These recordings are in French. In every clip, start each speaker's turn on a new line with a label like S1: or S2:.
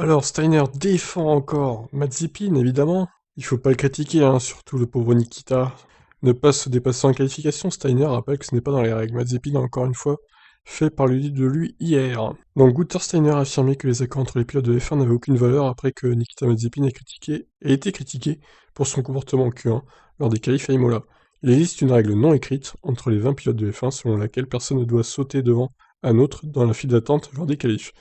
S1: Alors, Steiner défend encore Mazepin, évidemment. Il faut pas le critiquer, hein, surtout le pauvre Nikita. Ne pas se dépasser en qualification, Steiner rappelle que ce n'est pas dans les règles. Mazepin a encore une fois fait parler de lui hier. Donc Gunther Steiner a affirmé que les accords entre les pilotes de F1 n'avaient aucune valeur après que Nikita Mazepin ait été critiqué pour son comportement en Q1 lors des qualifs à Imola. Il existe une règle non écrite entre les 20 pilotes de F1 selon laquelle personne ne doit sauter devant un autre dans la file d'attente lors des qualifs.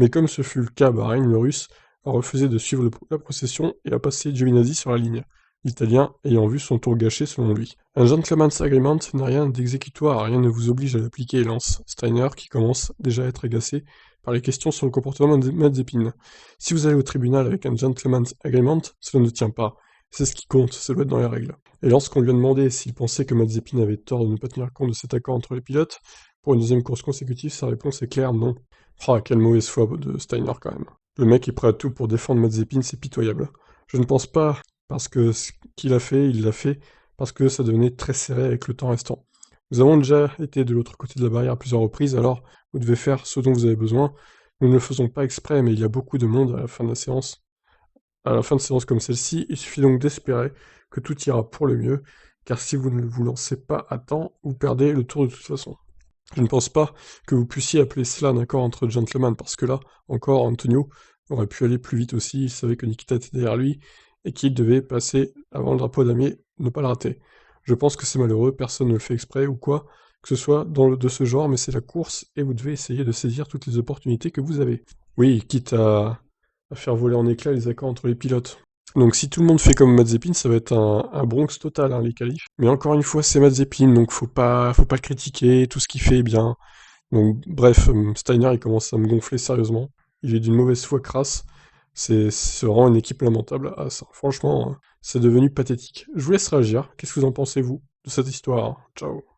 S1: Mais comme ce fut le cas à Bahreïn, le Russe a refusé de suivre la procession et a passé Giovinazzi sur la ligne, l'Italien ayant vu son tour gâché selon lui. Un gentleman's agreement n'a rien d'exécutoire, rien ne vous oblige à l'appliquer, lance Steiner, qui commence déjà à être agacé par les questions sur le comportement de Mazepin. Si vous allez au tribunal avec un gentleman's agreement, cela ne tient pas. C'est ce qui compte, ça doit être dans les règles. Et lorsqu'on lui a demandé s'il pensait que Mazepin avait tort de ne pas tenir compte de cet accord entre les pilotes, pour une deuxième course consécutive, sa réponse est claire, non. Ah, quelle mauvaise foi de Steiner quand même. Le mec est prêt à tout pour défendre Mazepin, c'est pitoyable. Je ne pense pas, parce que ce qu'il a fait, il l'a fait, parce que ça devenait très serré avec le temps restant. Nous avons déjà été de l'autre côté de la barrière à plusieurs reprises, alors vous devez faire ce dont vous avez besoin. Nous ne le faisons pas exprès, mais il y a beaucoup de monde à la fin de la séance. À la fin de séance comme celle-ci, il suffit donc d'espérer que tout ira pour le mieux, car si vous ne vous lancez pas à temps, vous perdez le tour de toute façon. Je ne pense pas que vous puissiez appeler cela un accord entre gentlemen, parce que là, encore, Antonio aurait pu aller plus vite aussi, il savait que Nikita était derrière lui, et qu'il devait passer avant le drapeau damier, ne pas le rater. Je pense que c'est malheureux, personne ne le fait exprès ou quoi, que ce soit de ce genre, mais c'est la course, et vous devez essayer de saisir toutes les opportunités que vous avez. Oui, quitte à faire voler en éclats les accords entre les pilotes. Donc si tout le monde fait comme Mazepin, ça va être un Bronx total, hein, les qualifs. Mais encore une fois, c'est Mazepin, donc faut pas le critiquer, tout ce qu'il fait est bien. Donc bref, Steiner, il commence à me gonfler sérieusement. Il est d'une mauvaise foi crasse. C'est vraiment une équipe lamentable. Ah, ça, franchement, c'est devenu pathétique. Je vous laisse réagir. Qu'est-ce que vous en pensez, vous, de cette histoire? Ciao.